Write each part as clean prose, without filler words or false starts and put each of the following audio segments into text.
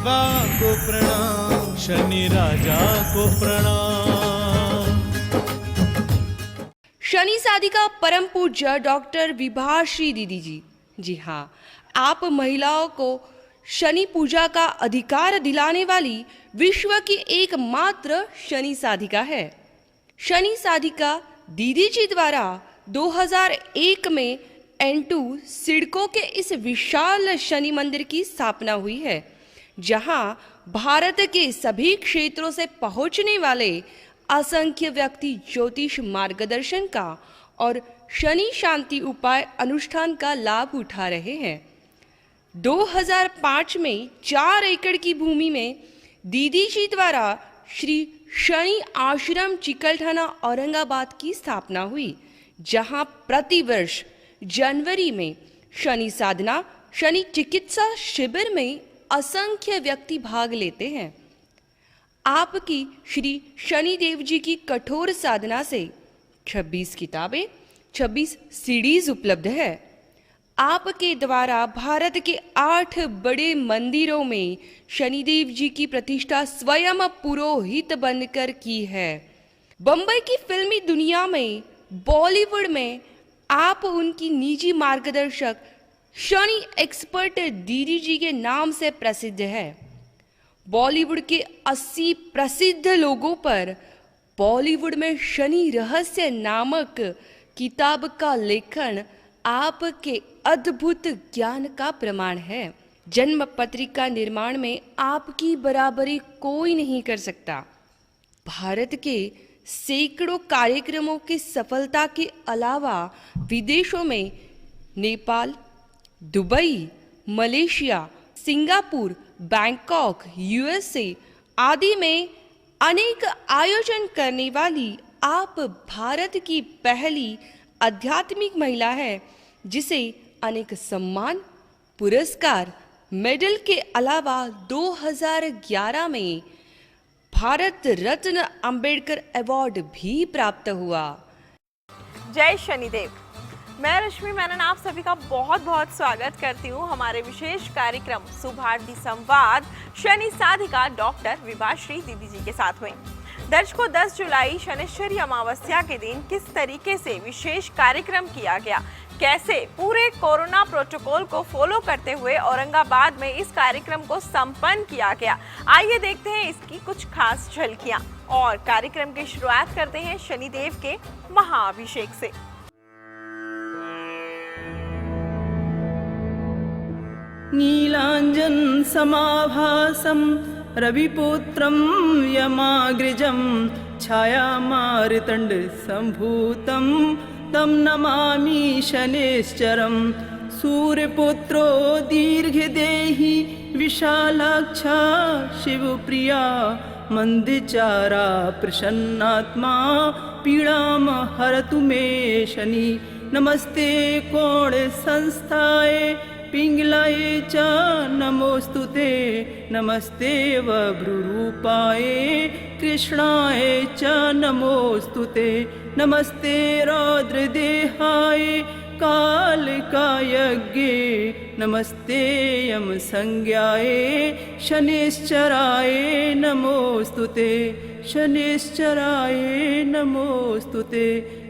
देवा को प्रणाम, शनि राजा को प्रणाम। शनि साधिका परम पूज्य डॉक्टर विभाश्री दीदी जी, जी हाँ, आप महिलाओं को शनि पूजा का अधिकार दिलाने वाली विश्व की एकमात्र शनि साधिका है। शनि साधिका दीदी जी द्वारा 2001 में N2 सिडको के इस विशाल शनि मंदिर की स्थापना हुई है, जहां भारत के सभी क्षेत्रों से पहुंचने वाले असंख्य व्यक्ति ज्योतिष मार्गदर्शन का और शनि शांति उपाय अनुष्ठान का लाभ उठा रहे हैं। 2005 में 4 एकड़ की भूमि में दीदी जी द्वारा श्री शनि आश्रम चिकलठाना औरंगाबाद की स्थापना हुई, जहां प्रतिवर्ष जनवरी में शनि साधना, शनि चिकित्सा शिविर में असंख्य व्यक्ति भाग लेते हैं। आपकी श्री शनिदेव जी की कठोर साधना से 26 किताबें, 26 सीडीज उपलब्ध है। आपके द्वारा भारत के 8 बड़े मंदिरों में शनिदेव जी की प्रतिष्ठा स्वयं पुरोहित बनकर की है। बम्बई की फिल्मी दुनिया में, बॉलीवुड में आप उनकी निजी मार्गदर्शक शनि एक्सपर्ट दीदी जी के नाम से प्रसिद्ध है। बॉलीवुड के 80 प्रसिद्ध लोगों पर बॉलीवुड में शनि रहस्य नामक किताब का लेखन आपके अद्भुत ज्ञान का प्रमाण है। जन्म पत्रिका निर्माण में आपकी बराबरी कोई नहीं कर सकता। भारत के सैकड़ों कार्यक्रमों की सफलता के अलावा विदेशों में Nepal, Dubai, Malaysia, Singapore, Bangkok, USA आदि में अनेक आयोजन करने वाली आप भारत की पहली आध्यात्मिक महिला है, जिसे अनेक सम्मान, पुरस्कार, मेडल के अलावा 2011 में भारत रत्न अंबेडकर अवार्ड भी प्राप्त हुआ। जय शनिदेव। मैं रश्मि मेनन आप सभी का बहुत बहुत स्वागत करती हूँ हमारे विशेष कार्यक्रम सुभारती संवाद शनि साधिका डॉक्टर विभाश्री दीदी जी के साथ में। दर्शकों, 10 जुलाई शनिश्चरी अमावस्या के दिन किस तरीके से विशेष कार्यक्रम किया गया, कैसे पूरे कोरोना प्रोटोकॉल को फॉलो करते हुए औरंगाबाद में इस कार्यक्रम को संपन्न किया गया, आइए देखते हैं इसकी कुछ खास झलकियां। और कार्यक्रम की शुरुआत करते हैं शनिदेव के महाअभिषेक से। नीलांजन समाभासं रविपुत्रं यमाग्रजं छायामार्तण्ड संभूतं तं नमामि शनैश्चरं। सूर्यपुत्रो दीर्घदेही विशालाक्षा शिवप्रिया मंदचारा प्रसन्नात्मा पीड़ाम हरतु मे शनि। नमस्ते कोण संस्थाय पिंगलाय च नमोस्तुते। नमस्ते वभ्रुरूपाय कृष्णाय च नमोस्तुते। नमस्ते रौद्रदेहाय कालकायज्ञे। नमस्ते यम संज्ञाय शनिश्चराय नमोस्तुते। शनिश्चराय नमोस्तुते।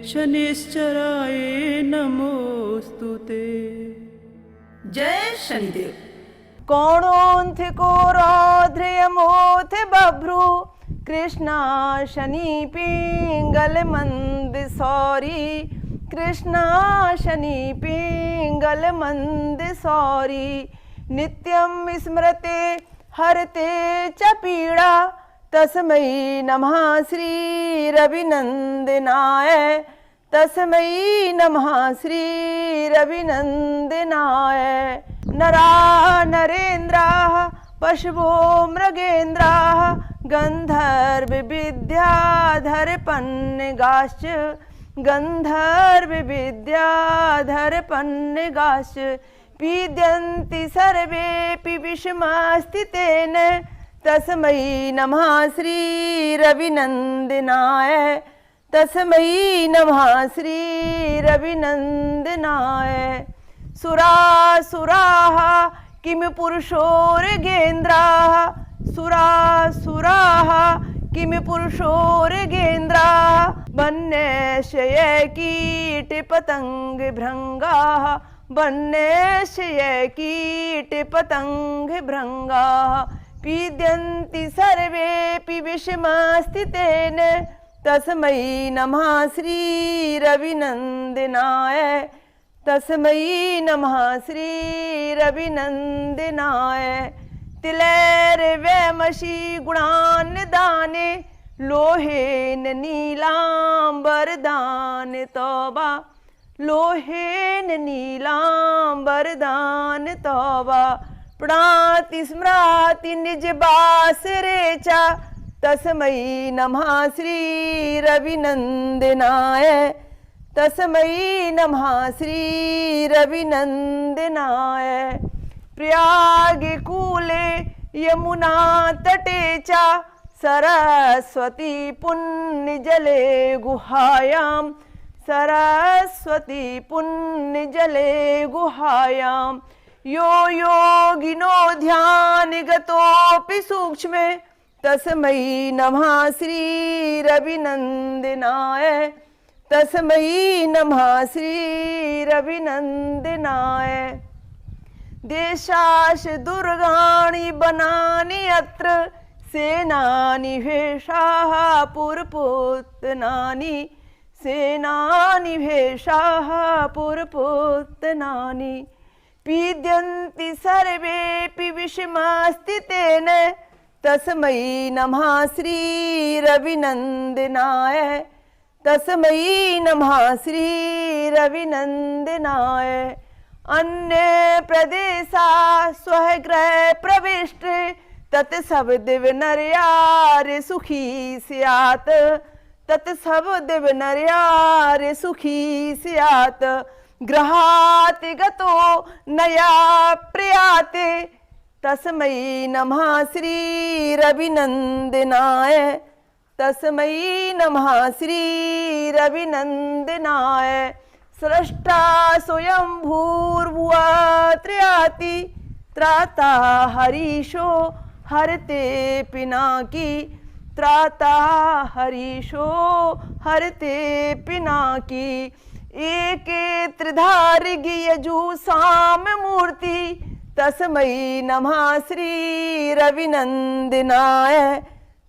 शनिश्चराय नमोस्तुते। जय शनिदेव। कोणोंथ को रौद्रयमोथ बभ्रु कृष्णा शनि पिंगल मंद सौरी। कृष्णा शनि पिंगल मंद सौरी। नित्यं स्मरते हरते च पीड़ा तस्मै नमः श्री रविनंदनाय। तस्मै नमः श्री रविनंदनाय। नरा नरेन्द्राः पशवो मृगेन्द्राः गंधर्व विद्याधर पन्नगाश्च। गंधर्व विद्याधर पन्नगाश्च पीड्यन्ति सर्वेऽपि विषमस्थितेन। तस्मै नमः श्री रविनंदनाय। तस्मै नमः श्री रविनंदनाय। सुरासुराः किम पुरुषोर्गेन्द्राः सुरासुराः किम पुरुषोर्गेन्द्राः वन्यस्य कीटपतङ्गभृङ्गाः वन्यस्य कीटपतङ्गभृङ्गाः पीड्यन्ति सर्वेऽपि विषमस्थितेन तस्मै नमः श्रीरविनन्दनाय तस्मै नमः श्रीरविनन्दनाय तिलैर्वैमषि गुणान्नदाने लोहेन नीलाम्बरदान तौबा लोहेन नीलाम्बरदान तौबा प्रणति स्मृति निज बासरे च तस्मै नमः श्रीरविनन्दनाय तस्मै नमः श्रीरविनन्दनाय प्रयागकूले यमुना तटे च सरस्वती पुण्यजले गुहायां सरस्वती पुण्यजले गुहायां यो योगिनो ध्यानगतोऽपि सूक्ष्मे तस्मै नमः श्रीरविनन्दनाय तस्मै नमः श्रीरविनन्दनाय देशाश दुर्गाणि वनानि अत्र सेनानि भेषाः पुरपुत्तनानि सेनानि भेषाः पुरपुत्तनानि पीड्यन्ति सर्वेऽपि विषमस्थितेन तस्मै नमः श्रीरविनन्दनाय तस्मै नमः श्रीरविनन्दनाय अन्य प्रदेशा स्वगृह प्रविष्ट तत् सब दिव नरयार सुखी स्यात् तत् सब दिव नरयार सुखी स्यात् गृहात् गतो नया प्रयाते तस्मै नमः श्रीरविनन्दनाय तस्मै नमः श्रीरविनन्दनाय स्रष्टा स्वयं भूर्भुवत्र्याति त्राता हरीशो हरते पिनाकी त्राता हरीशो हरते पिनाकी एके त्रिधारिगी यजु साम मूर्ति तस्मै नमः श्रीरविनन्दनाय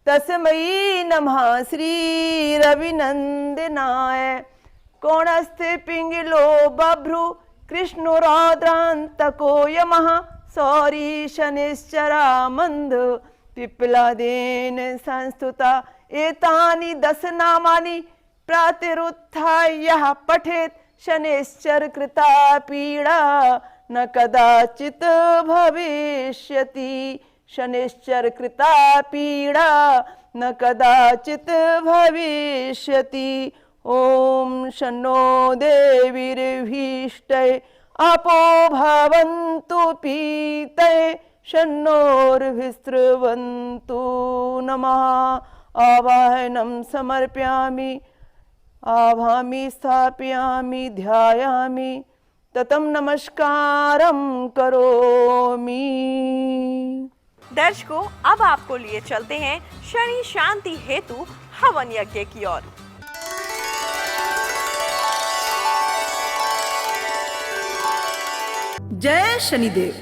तस्मै नमः श्रीरविनन्दनाय कोणस्थे पिङ्गलो बभ्रु कृष्णो रौद्रान्तको यमः सौरी शनिश्चरा मन्द पिप्लादेन संस्तुता एतानि 10 नामानि प्रातिरुत्थाय यः पठेत् शनिश्चर कृता पीडा न कदाचित् भविष्यति शनिश्चर कृता पीडा न कदाचित् भविष्यति ॐ शन्नो देवीर्भीष्टै अपो भवन्तु पीतै शन्नोर्भिस्रवन्तु नमः आवाहनं समर्पयामि आभामि स्थापयामि ध्यायामि ततं नमस्कारं करोमि। दर्शकों, अब आपको लिए चलते हैं शनि शांति हेतु हवन यज्ञ की ओर। जय शनिदेव।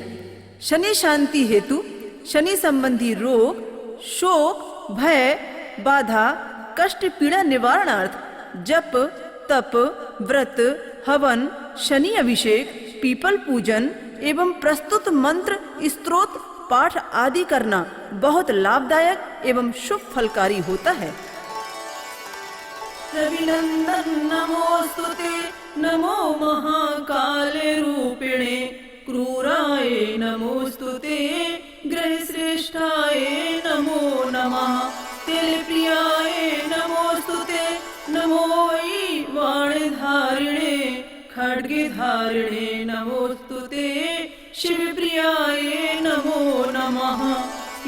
शनि शांति हेतु शनि संबंधी रोग, शोक, भय, बाधा, कष्ट, पीड़ा निवारणार्थ जप, तप, व्रत, हवन, शनि अभिषेक, पीपल पूजन एवं प्रस्तुत मंत्र, स्तोत्र, पाठ आदि करना बहुत लाभदायक एवं शुभ फलकारी होता है। रविनंदन नमोस्तुते, नमो महाकाल रूपिणे, क्रूराय नमोस्तुते, ग्रहश्रेष्ठाय नमो नमः, तेलप्रियाय नमोस्तुते, नमो वै वाणधारिणे, खड्गधारिणे नमोस्तुते, शिवप्रियाय नमो नमः,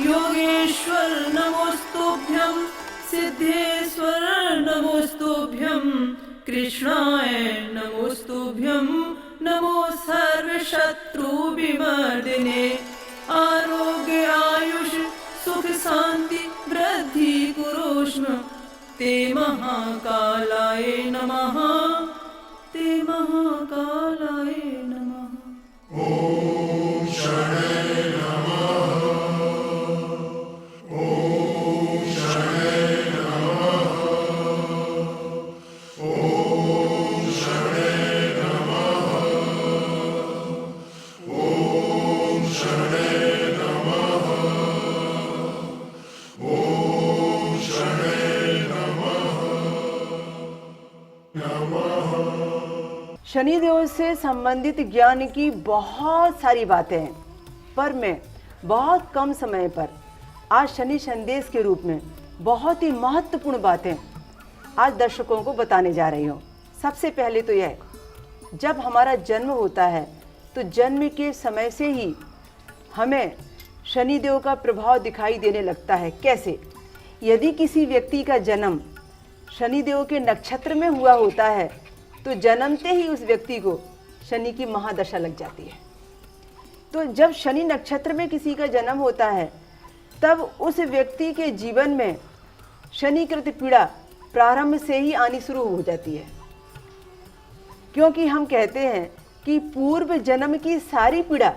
योगेश्वर नमोस्तुभ्यं, सिद्धेश्वर नमोस्तुभ्यं, कृष्णाय नमोस्तुभ्यं, नमो सर्वशत्रु विमर्दिने, ते महाकालाय नमः, ते महाकालाय नमः। शनिदेव से संबंधित ज्ञान की बहुत सारी बातें हैं, पर मैं बहुत कम समय पर आज शनि संदेश के रूप में बहुत ही महत्वपूर्ण बातें आज दर्शकों को बताने जा रही हूँ। सबसे पहले तो यह, जब हमारा जन्म होता है तो जन्म के समय से ही हमें शनिदेव का प्रभाव दिखाई देने लगता है। कैसे? यदि किसी व्यक्ति का जन्म शनिदेव के नक्षत्र में हुआ होता है तो जन्मते ही उस व्यक्ति को शनि की महादशा लग जाती है। तो जब शनि नक्षत्र में किसी का जन्म होता है तब उस व्यक्ति के जीवन में शनिकृत पीड़ा प्रारंभ से ही आनी शुरू हो जाती है, क्योंकि हम कहते हैं कि पूर्व जन्म की सारी पीड़ा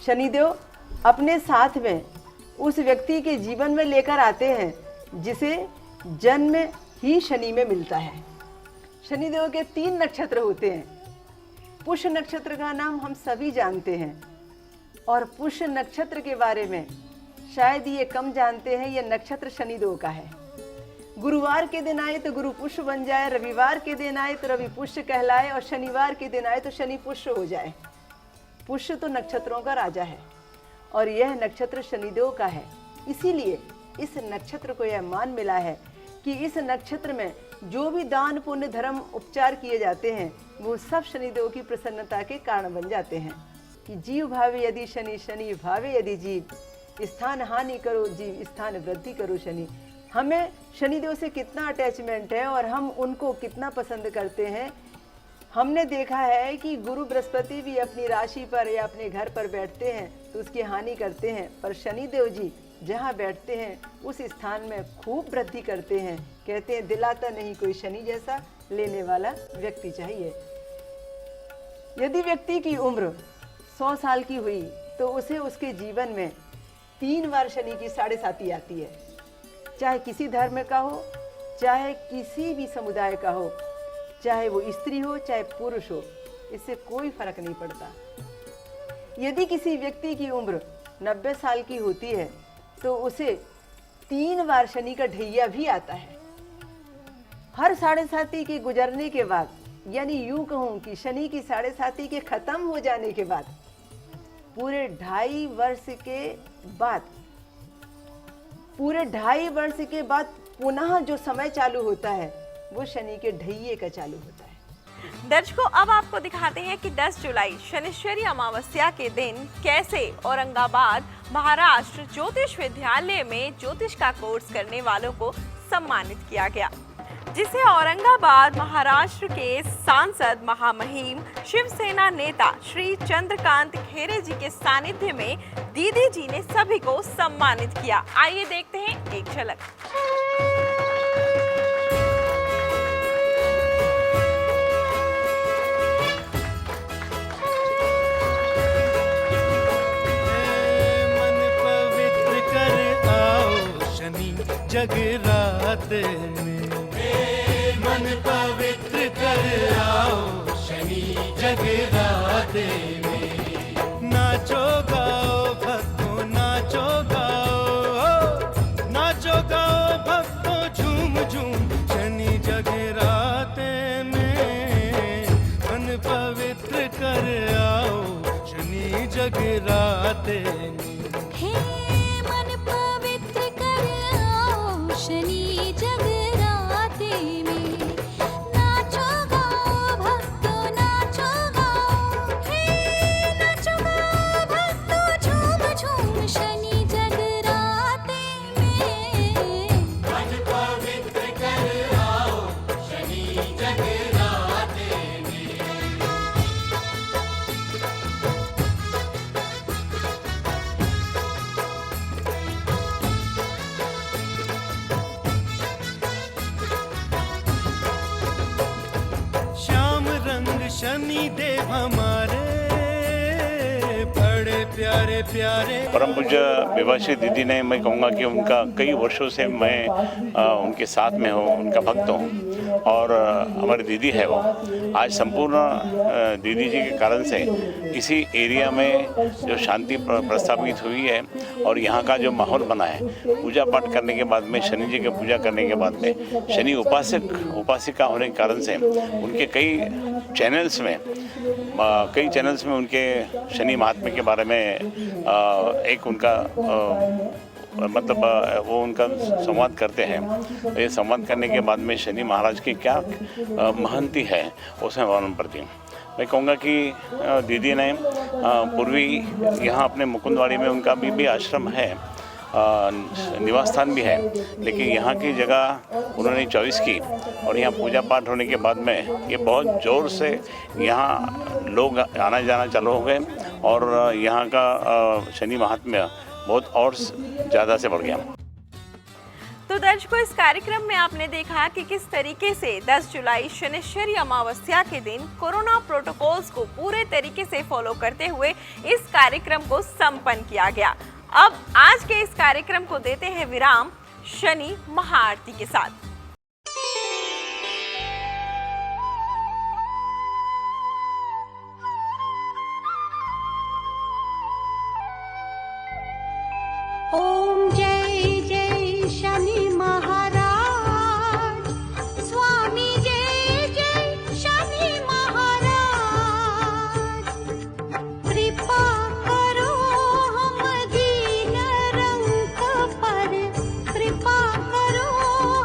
शनिदेव अपने साथ में उस व्यक्ति के जीवन में लेकर आते हैं, जिसे जन्म ही शनि में मिलता है। शनिदेव के 3 नक्षत्र होते हैं। पुष्य नक्षत्र का नाम हम सभी जानते हैं, और पुष्य नक्षत्र के बारे में शायद ये कम जानते हैं। ये नक्षत्र शनिदेव का है। गुरुवार के दिन आए तो गुरु पुष्य बन जाए, रविवार के दिन आए तो रवि पुष्य कहलाए, और शनिवार के दिन आए तो शनि पुष्य हो जाए। पुष्य तो नक्षत्रों का राजा है और यह नक्षत्र शनिदेव का है। इसीलिए इस नक्षत्र को यह मान मिला है कि इस नक्षत्र में जो भी दान पुण्य धर्म उपचार किए जाते हैं वो सब शनिदेव की प्रसन्नता के कारण बन जाते हैं। कि जीव भावे यदि शनि, शनि भावे यदि जीव, स्थान हानि करो जीव, स्थान वृद्धि करो शनि। हमें शनिदेव से कितना अटैचमेंट है और हम उनको कितना पसंद करते हैं। हमने देखा है कि गुरु बृहस्पति भी अपनी राशि पर या अपने घर पर बैठते हैं तो उसकी हानि करते हैं, पर शनिदेव जी जहाँ बैठते हैं उस स्थान में खूब वृद्धि करते हैं। कहते हैं दिलाता नहीं कोई शनि जैसा, लेने वाला व्यक्ति चाहिए। यदि व्यक्ति की उम्र 100 साल की हुई तो उसे उसके जीवन में 3 बार शनि की 7.5 आती है। चाहे किसी धर्म का हो, चाहे किसी भी समुदाय का हो, चाहे वो स्त्री हो चाहे पुरुष हो, इससे कोई फर्क नहीं पड़ता। यदि किसी व्यक्ति की उम्र 90 साल की होती है तो उसे 3 बार शनि का ढैया भी आता है। हर 7.5 के गुजरने के बाद, यानी यूं कहूं कि शनि की 7.5 के खत्म हो जाने के बाद पूरे 2.5 वर्ष के बाद पुनः जो समय चालू होता है वो शनि के ढैये का चालू होता है। दर्शकों, अब आपको दिखाते हैं कि 10 जुलाई शनिश्चरी अमावस्या के दिन कैसे औरंगाबाद महाराष्ट्र ज्योतिष विद्यालय में ज्योतिष का कोर्स करने वालों को सम्मानित किया गया, जिसे औरंगाबाद महाराष्ट्र के सांसद महामहिम शिवसेना नेता श्री चंद्रकांत खेरे जी के सानिध्य में दीदी जी ने सभी को सम्मानित किया। आइए देखते हैं एक झलक। जगरात में मन पवित्र कर आओ शनि जगरात में। नाचो गाओ भक्तों नाचो गाओ, नाचो गाओ भक्तों झूम झूम शनि जगरात में। मन पवित्र कर आओ शनि जगरात में। शनि जगराते में नाचो गाओ भक्तों नाचो गाओ, हे नाचो गाओ भक्तों झूम झूम शनि जगराते में। मन पवित्र कर आओ शनि जगराते में। शनि देव हमारे बड़े प्यारे प्यारे। परम पूज्य विभाश्री दीदी ने, मैं कहूँगा कि उनका कई वर्षों से मैं उनके साथ में हूँ, उनका भक्त हूँ। और हमारी दीदी है वो, आज संपूर्ण दीदी जी के कारण से इसी एरिया में जो शांति प्रस्तावित हुई है और यहाँ का जो माहौल बना है, पूजा पाठ करने के बाद में, शनि जी की पूजा करने के बाद में, शनि उपासिका होने के कारण से उनके कई चैनल्स में उनके शनि महात्म्य के बारे में एक उनका मतलब वो उनका संवाद करते हैं। ये संवाद करने के बाद में शनि महाराज की क्या महंती है उसे वर्णन करती हूँ। मैं कहूँगा कि दीदी ने पूर्वी यहाँ अपने मुकुंदवाड़ी में उनका भी आश्रम है, निवास स्थान भी है, लेकिन यहाँ की जगह उन्होंने चॉइस की और यहाँ पूजा पाठ होने के बाद में ये बहुत ज़ोर से यहाँ लोग आना जाना चालू हो गए और यहाँ का शनि महात्म्य बहुत और ज़्यादा से बढ़ गया। तो दर्शकों, इस कार्यक्रम में आपने देखा कि किस तरीके से 10 जुलाई शनिश्चरी अमावस्या के दिन कोरोना प्रोटोकॉल्स को पूरे तरीके से फॉलो करते हुए इस कार्यक्रम को संपन्न किया गया। अब आज के इस कार्यक्रम को देते हैं विराम शनि महाआरती के साथ। ओम जय जय शनि महाराज, स्वामी जय जय शनि महाराज, कृपा करो हम दीन रंग पर, कृपा करो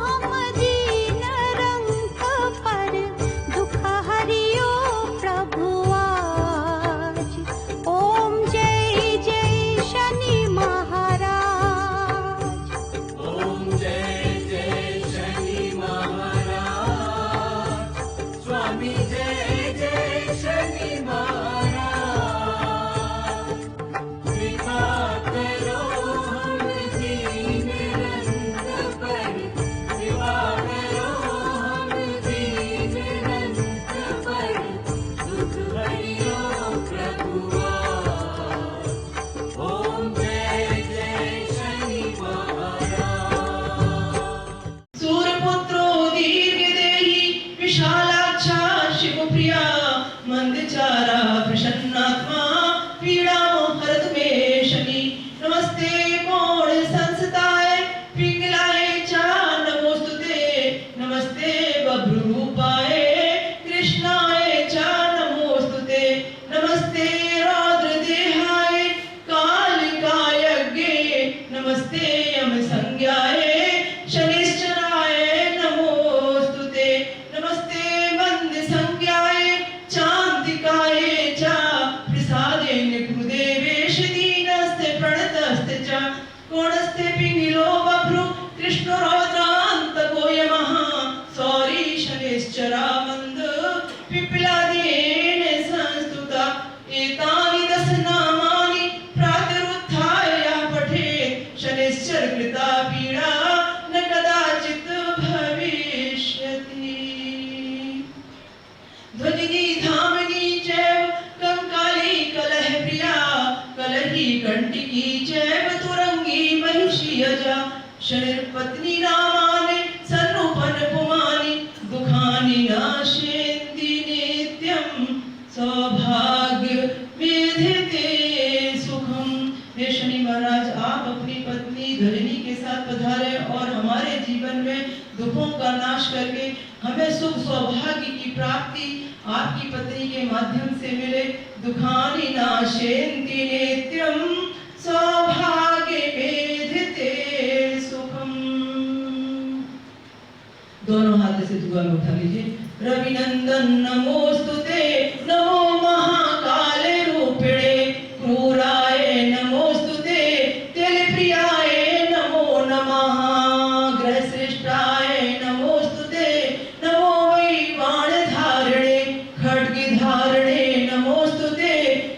हम दीन रंग पर, दुख हरियो प्रभु आज। ओम जय जय शनि महाराज। शनिर्पत्नी नामानि सन्नुपन पुमानि दुखानि नाशेन्ति नित्यं सौभाग्य विधिते सुखम। हे शनि महाराज, आप अपनी पत्नी धरणी के साथ पधारे और हमारे जीवन में दुखों का नाश करके हमें सुख सौभाग्य की प्राप्ति आपकी पत्नी के माध्यम से मिले। दुखानि नाशेन्ति नित्यं सौभाग्य विधिते सुखम। दोनों हाथ से दुआ में उठा लीजिए। रविनंदन नमोस्तुते, नमो महाकाल रूपिणे, क्रूराय नमोस्तुते, तेलप्रियाय नमो नमः, ग्रहश्रेष्ठाय नमोस्तुते, नमो वै बाणधारिणे, खड्गधारिणे नमोस्तुते,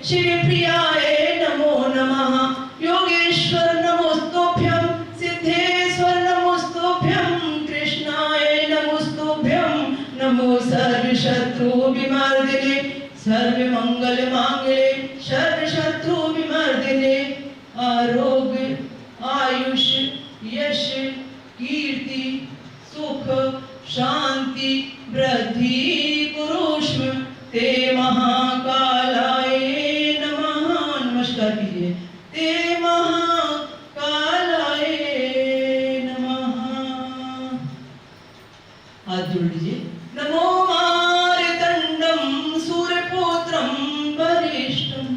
शिवप्रियाय नमो नमः, योगेश्वर नमोस्तुभ्यं, सिद्धेश्वर नमोस्तुभ्यं, कृष्णाय नमोस्तुभ्यं, नमो सर्वशत्रु विमा सर्व मंगल मांगले सर्व शत्रु विमर्दिने आरोग्य आयुष यश कीर्ति सुख शांति वृद्धि पुरुष ते महाकालाय नमः। नमस्कार कीजिए। ते महाकालाय नमः। हाथ जोड़ लीजिए। नमो मार्तंडम सूर्यपुत्रम वरिष्ठम।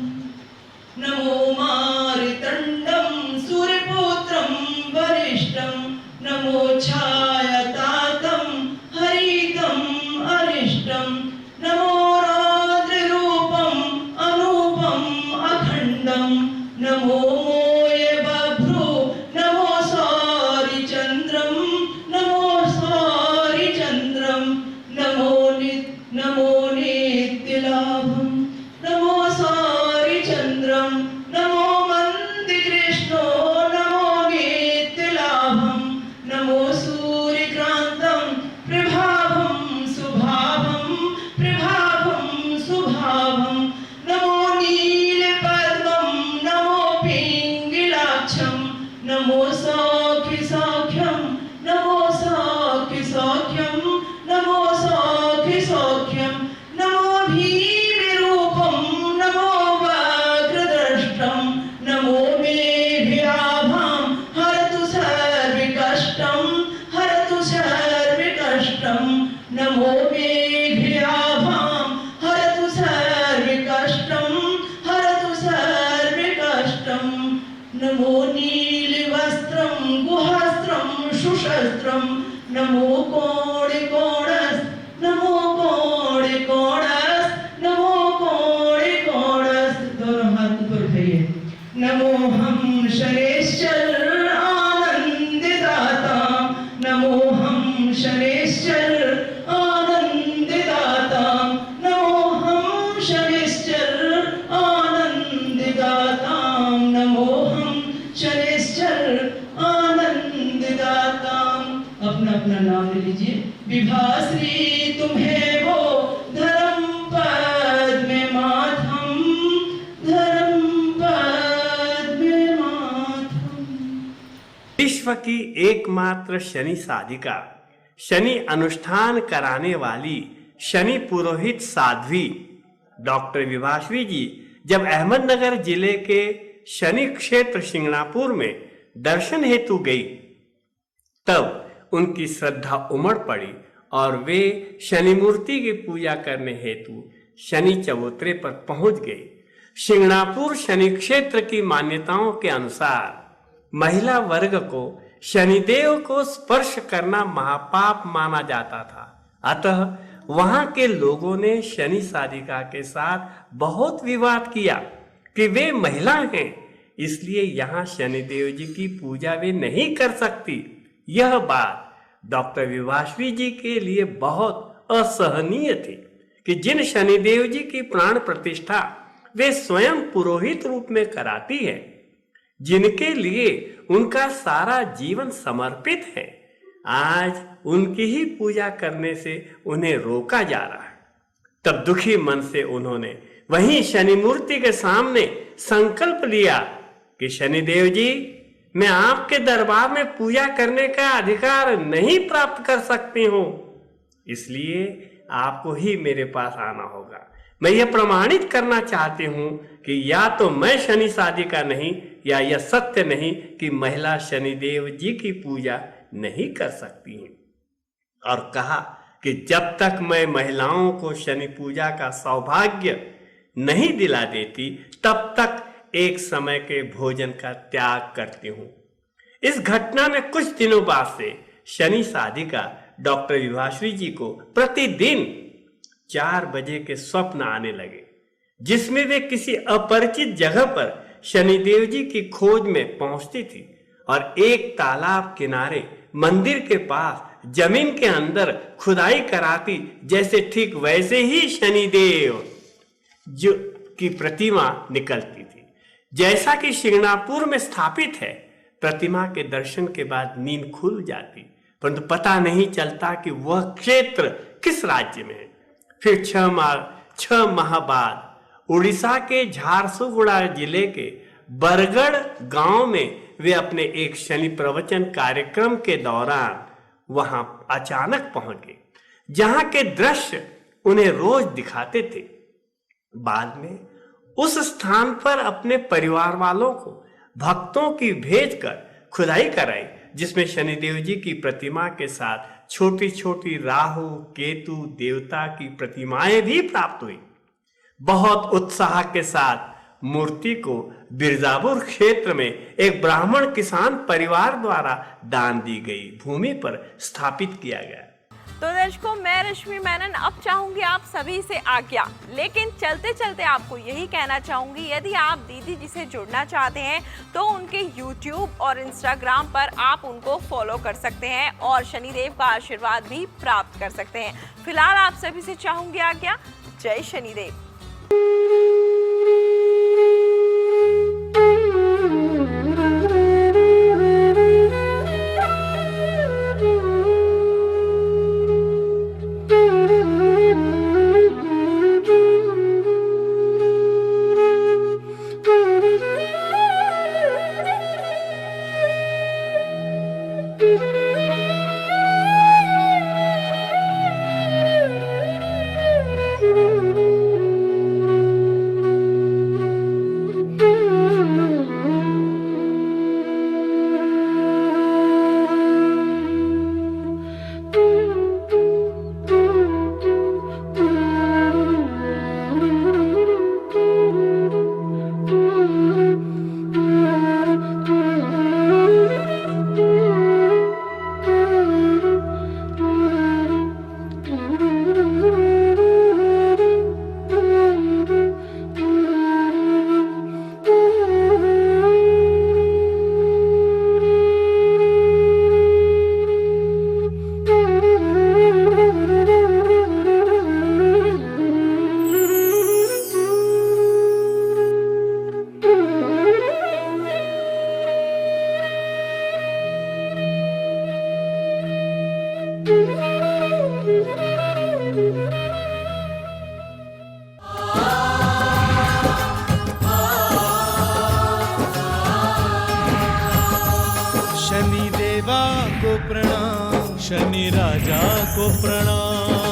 नमो मार्तंडम सूर्यपुत्रम वरिष्ठम। नमो छायतातम हरितम अरिष्टम। नमो रौद्ररूपम अनूपम अखंडम। नमो मोय बभ्रु। नमो सौरिचंद्रम। नमो सौरिचंद्रम। नमो नित्यलाभम। नमो सौरिचंद्रम। नमो मन्दिकृष्णो। नमो नित्यलाभम। नमो सूर्यक्रांतम प्रभाभम सुभाभम। प्रभाभम सुभाभम। नमो नीलपद्मम। नमो पिंगलाक्षम। नमो सौख्य सौख्यम। नमो सौख्य सौख्यम। नमो सौख्य सौख्यम। नमो भीमरूपम। नमो वक्रदृष्टम। नमो मेघ्याभाम हरतु सर्वकष्टम। हरतु सर्वकष्टम। नमो मेघ्याभाम हरतु सर्वकष्टम। हरतु सर्वकष्टम। नमो नीलवस्त्रम गुहस्त्रम सुशस्त्रम। नमो कोणिकोणस्। नमो कोणिकोणस्। नमो कोणिकोणस्। दोनों हाथ ऊपर उठाइए। नमो हम शनैश्चर आनंददाता। नमो हम शनैश्चर आनंददाता। नमो हम शनैश्चर आनंददाता। नमो हम शनैश्चर आनंददाता। अपना अपना नाम ले लीजिए। विभाश्री तुम्हें वो धर्म पद में माथम। धर्म पद में माथम। विश्व की एकमात्र शनि साधिका, शनि अनुष्ठान कराने वाली शनि पुरोहित साध्वी डॉक्टर विभाश्री जी जब अहमदनगर जिले के शनि क्षेत्र शिंगणापुर में दर्शन हेतु गई, तब उनकी श्रद्धा उमड़ पड़ी और वे शनि मूर्ति की पूजा करने हेतु शनि चबूतरे पर पहुंच गए। शिंगणापुर शनि क्षेत्र की मान्यताओं के अनुसार महिला वर्ग को शनिदेव को स्पर्श करना महापाप माना जाता था। अतः वहां के लोगों ने शनि साधिका के साथ बहुत विवाद किया कि वे महिला हैं, इसलिए यहाँ शनिदेव जी की पूजा वे नहीं कर सकती। यह बात डॉक्टर विभाश्री जी के लिए बहुत असहनीय थी कि जिन शनिदेव जी की प्राण प्रतिष्ठा वे स्वयं पुरोहित रूप में कराती है, जिनके लिए उनका सारा जीवन समर्पित है, आज उनकी ही पूजा करने से उन्हें रोका जा रहा है। तब दुखी मन से उन्होंने वहीं शनि मूर्ति के सामने संकल्प लिया कि शनिदेव जी, मैं आपके दरबार में पूजा करने का अधिकार नहीं प्राप्त कर सकती हूं, इसलिए आपको ही मेरे पास आना होगा। मैं यह प्रमाणित करना चाहती हूं कि या तो मैं शनि साधिका नहीं, या यह सत्य नहीं कि महिला शनिदेव जी की पूजा नहीं कर सकती हैं। और कहा कि जब तक मैं महिलाओं को शनि पूजा का सौभाग्य नहीं दिला देती, तब तक एक समय के भोजन का त्याग करती हूं। इस घटना में कुछ दिनों बाद से शनि साधिका डॉक्टर विभाश्री जी को प्रतिदिन 4 बजे के स्वप्न आने लगे, जिसमें वे किसी अपरिचित जगह पर शनिदेव जी की खोज में पहुंचती थी और एक तालाब किनारे मंदिर के पास जमीन के अंदर खुदाई कराती, जैसे ठीक वैसे ही शनिदेव जो की प्रतिमा निकलती थी। जैसा कि शिंगणापुर में स्थापित है, प्रतिमा के दर्शन के बाद नींद खुल जाती, परंतु पता नहीं चलता कि वह क्षेत्र किस राज्य में है। फिर 6 माह बाद उड़ीसा के झारसुगुड़ा जिले के बरगढ़ गांव में वे अपने एक शनि प्रवचन कार्यक्रम के दौरान वहां अचानक पहुंच गए, जहां के दृश्य उन्हें रोज दिखाते थे। बाद में उस स्थान पर अपने परिवार वालों को भक्तों की भेजकर खुदाई कराई, जिसमें शनिदेव जी की प्रतिमा के साथ छोटी छोटी राहु केतु देवता की प्रतिमाएं भी प्राप्त हुई। बहुत उत्साह के साथ मूर्ति को बिरजापुर क्षेत्र में एक ब्राह्मण किसान परिवार द्वारा दान दी गई भूमि पर स्थापित किया गया। तो दर्शकों, मैं रश्मि मेनन अब चाहूंगी आप सभी से आज्ञा, लेकिन चलते चलते आपको यही कहना चाहूंगी, यदि आप दीदी जी से जुड़ना चाहते हैं तो उनके YouTube और Instagram पर आप उनको फॉलो कर सकते हैं और शनिदेव का आशीर्वाद भी प्राप्त कर सकते हैं। फिलहाल आप सभी से चाहूंगी आज्ञा। जय शनिदेव। शनि देवा को प्रणाम, शनि राजा को प्रणाम।